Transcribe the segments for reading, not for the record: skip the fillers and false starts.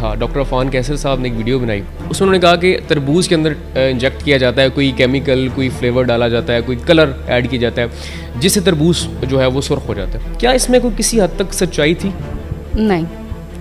था, डॉक्टर अफान कैसर साहब ने एक वीडियो बनाई, उसमें उन्होंने कहा कि तरबूज के अंदर इंजेक्ट किया जाता है कोई केमिकल, कोई फ्लेवर डाला जाता है, कोई कलर ऐड किया जाता है जिससे तरबूज जो है वो सुर्ख हो जाता है। क्या इसमें कोई किसी हद तक सच्चाई थी? नहीं,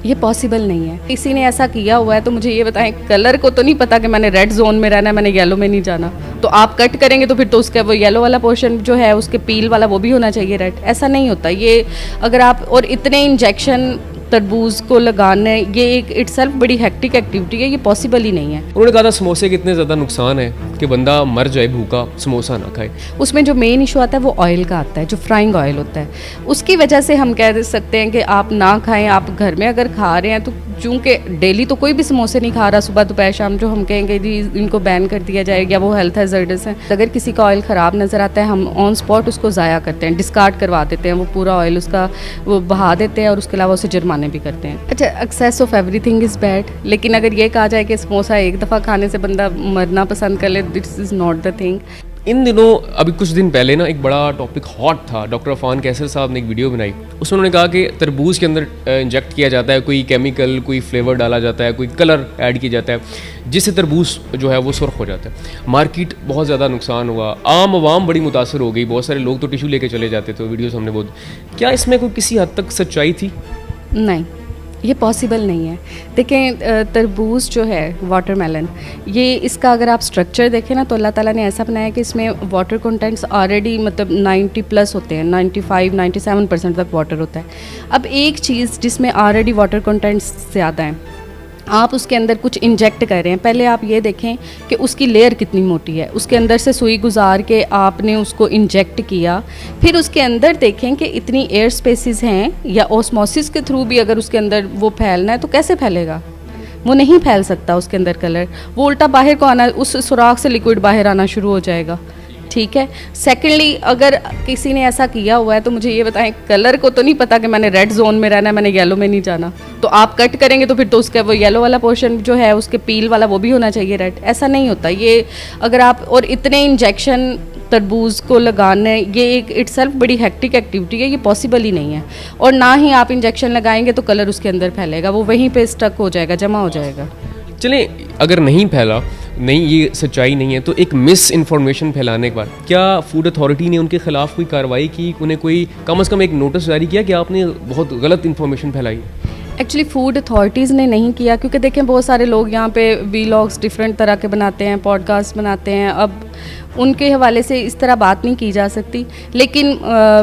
ये पॉसिबल नहीं है। किसी ने ऐसा किया हुआ है तो मुझे ये बताएं, कलर को तो नहीं पता कि मैंने रेड जोन में रहना है, मैंने येलो में नहीं जाना। तो आप कट करेंगे तो फिर तो उसका वो येलो वाला पोर्शन जो है उसके पील वाला वो भी होना चाहिए रेड। ऐसा नहीं होता ये। अगर आप और इतने इंजेक्शन तरबूज को लगाने, ये एक इटसेल्फ बड़ी हेक्टिक एक्टिविटी है, ये पॉसिबल ही नहीं है। उन्होंने कहा था समोसे के इतने ज़्यादा नुकसान है कि बंदा मर जाए भूखा, समोसा ना खाए। उसमें जो मेन इशू आता है वो ऑयल का आता है, जो फ्राइंग ऑयल होता है, उसकी वजह से हम कह सकते हैं कि आप ना खाएं। आप घर में अगर खा रहे हैं तो चूँकि डेली तो कोई भी समोसे नहीं खा रहा, सुबह दोपहर शाम, जो हम कहेंगे जी इनको बैन कर दिया जाए या वो हेल्थ हैजर्डस हैं। अगर किसी का ऑयल ख़राब नज़र आता है, हम ऑन स्पॉट उसको ज़ाया करते हैं, डिस्कार्ड करवा देते हैं, वो पूरा ऑयल उसका वो बहा देते हैं और उसके अलावा उसे जुर्माने भी करते हैं। अच्छा, excess of everything is bad, लेकिन अगर ये कहा जाए कि समोसा एक दफ़ा खाने से बंदा मरना पसंद कर ले, this is not the thing. इन दिनों अभी कुछ दिन पहले ना एक बड़ा टॉपिक हॉट था, डॉक्टर अफान कैसर साहब ने एक वीडियो बनाई, उसमें उन्होंने कहा कि तरबूज के अंदर इंजेक्ट किया जाता है कोई केमिकल, कोई फ्लेवर डाला जाता है, कोई कलर ऐड किया जाता है जिससे तरबूज जो है वो सुर्ख हो जाता है। मार्केट बहुत ज़्यादा नुकसान हुआ, आम आवाम बड़ी मुतासर हो गई, बहुत सारे लोग तो टिशू लेके चले जाते थे, वीडियोज़ हमने बहुत। क्या इसमें कोई किसी हद तक सच्चाई थी? नहीं, ये पॉसिबल नहीं है। देखें, तरबूज जो है, वाटरमेलन, ये इसका अगर आप स्ट्रक्चर देखें ना तो अल्लाह ताला ने ऐसा बनाया कि इसमें वाटर कंटेंट्स ऑलरेडी मतलब 90+ होते हैं, 95-97% तक वाटर होता है। अब एक चीज़ जिसमें ऑलरेडी वाटर कंटेंट्स ज़्यादा हैं, आप उसके अंदर कुछ इंजेक्ट कर रहे हैं, पहले आप ये देखें कि उसकी लेयर कितनी मोटी है, उसके अंदर से सुई गुजार के आपने उसको इंजेक्ट किया, फिर उसके अंदर देखें कि इतनी एयर स्पेसिस हैं या ऑस्मोसिस के थ्रू भी अगर उसके अंदर वो फैलना है तो कैसे फैलेगा? वो नहीं फैल सकता उसके अंदर कलर, वो उल्टा बाहर को आना, उस सुराख से लिक्विड बाहर आना शुरू हो जाएगा। ठीक है। सेकेंडली, अगर किसी ने ऐसा किया हुआ है तो मुझे ये बताएं, कलर को तो नहीं पता कि मैंने रेड जोन में रहना है, मैंने येलो में नहीं जाना। तो आप कट करेंगे तो फिर तो उसका वो येलो वाला पोर्शन जो है उसके पील वाला वो भी होना चाहिए रेड। ऐसा नहीं होता ये। अगर आप और इतने इंजेक्शन तरबूज को लगाने, ये एक इटसेल्फ बड़ी हेक्टिक एक्टिविटी है, ये पॉसिबल ही नहीं है। और ना ही आप इंजेक्शन लगाएंगे तो कलर उसके अंदर फैलेगा, वो वहीं पे स्टक हो जाएगा, जमा हो जाएगा। चलें, अगर नहीं फैला, नहीं ये सच्चाई नहीं है, तो एक मिस इन्फॉर्मेशन फैलाने के बाद क्या फूड अथॉरिटी ने उनके खिलाफ कोई कार्रवाई की? उन्हें कोई कम से कम एक नोटिस जारी किया कि आपने बहुत गलत इन्फॉर्मेशन फैलाई? एक्चुअली फूड अथॉरिटीज़ ने नहीं किया, क्योंकि देखें बहुत सारे लोग यहाँ पे वीलॉग्स डिफरेंट तरह के बनाते हैं, पॉडकास्ट बनाते हैं। अब उनके हवाले से इस तरह बात नहीं की जा सकती। लेकिन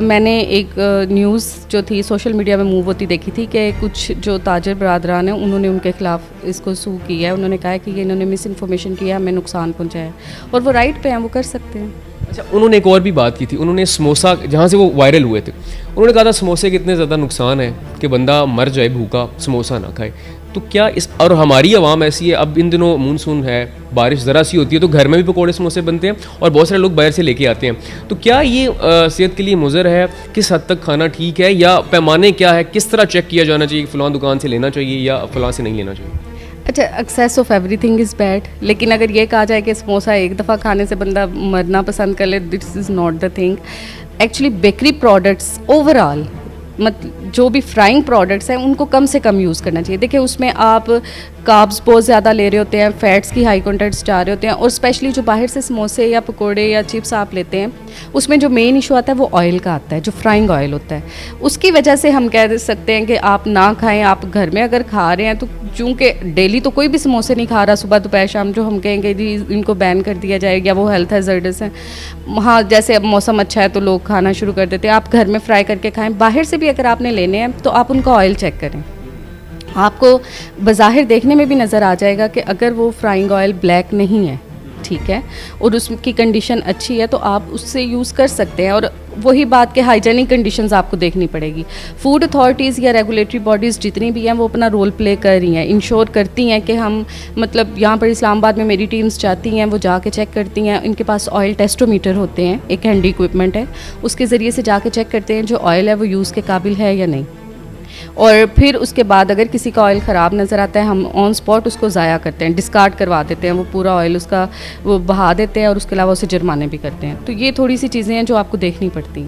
मैंने एक न्यूज़ जो थी सोशल मीडिया में मूव होती देखी थी कि कुछ जो ताजर बरादरान हैं उन्होंने उनके ख़िलाफ़ इसको सू किया है। उन्होंने कहा है कि ये इन्होंने मिस इन्फॉर्मेशन किया, हमें नुकसान पहुँचाया, और वो राइट पे हैं, वो कर सकते हैं। अच्छा, उन्होंने एक और भी बात की थी, उन्होंने समोसा, जहाँ से वो वायरल हुए थे, उन्होंने कहा था समोसे के इतने ज़्यादा नुकसान है कि बंदा मर जाए भूखा, समोसा ना खाए। तो क्या इस, और हमारी आवाम ऐसी है, अब इन दिनों मानसून है, बारिश ज़रा सी होती है तो घर में भी पकौड़े समोसे बनते हैं और बहुत सारे लोग बाहर से लेके आते हैं। तो क्या ये सेहत के लिए मुज़र है? किस हद तक खाना ठीक है, या पैमाने क्या है, किस तरह चेक किया जाना चाहिए, फ़लाँ दुकान से लेना चाहिए या फ़लाँ से नहीं लेना चाहिए? अच्छा, excess of everything is bad, लेकिन अगर ये कहा जाए कि समोसा एक दफ़ा खाने से बंदा मरना पसंद कर ले, this is not the thing. Actually bakery products overall, मतलब जो भी फ्राइंग प्रोडक्ट्स हैं उनको कम से कम यूज़ करना चाहिए। देखिए, उसमें आप कार्ब्स बहुत ज़्यादा ले रहे होते हैं, फैट्स की हाई कंटेंट्स जा रहे होते हैं, और स्पेशली जो बाहर से समोसे या पकोड़े या चिप्स आप लेते हैं उसमें जो मेन इशू आता है वो ऑयल का आता है, जो फ्राइंग ऑयल होता है। उसकी वजह से हम कह सकते हैं कि आप ना खाएं। आप घर में अगर खा रहे हैं तो चूँकि डेली तो कोई भी समोसे नहीं खा रहा, सुबह दोपहर शाम, जो हम कहेंगे जी इनको बैन कर दिया जाए या वो हेल्थ हैजर्डस हैं। हाँ, जैसे अब मौसम अच्छा है तो लोग खाना शुरू कर देते हैं। आप घर में फ्राई करके खाएं। बाहर से भी अगर आपने लेने हैं तो आप उनका ऑयल चेक करें, आपको बज़ाहिर देखने में भी नज़र आ जाएगा कि अगर वो फ्राइंग ऑयल ब्लैक नहीं है, ठीक है, और उसकी कंडीशन अच्छी है तो आप उससे यूज़ कर सकते हैं। और वही बात कि हाइजेनिक कंडीशंस आपको देखनी पड़ेगी। फूड अथॉरिटीज़ या रेगुलेटरी बॉडीज़ जितनी भी हैं वो अपना रोल प्ले कर रही हैं, इंश्योर करती हैं कि हम, मतलब यहाँ पर इस्लामाबाद में मेरी टीम्स जाती हैं, वो जाके चेक करती हैं। इनके पास ऑयल टेस्टोमीटर होते हैं, एक हैंडी इक्विपमेंट है, उसके ज़रिए से जाके चेक करते हैं जो ऑयल है वो यूज़ के काबिल है या नहीं। और फिर उसके बाद अगर किसी का ऑयल ख़राब नज़र आता है, हम ऑन स्पॉट उसको ज़ाया करते हैं, डिस्कार्ड करवा देते हैं, वो पूरा ऑयल उसका वो बहा देते हैं और उसके अलावा उसे जुर्माने भी करते हैं। तो ये थोड़ी सी चीज़ें हैं जो आपको देखनी पड़ती हैं।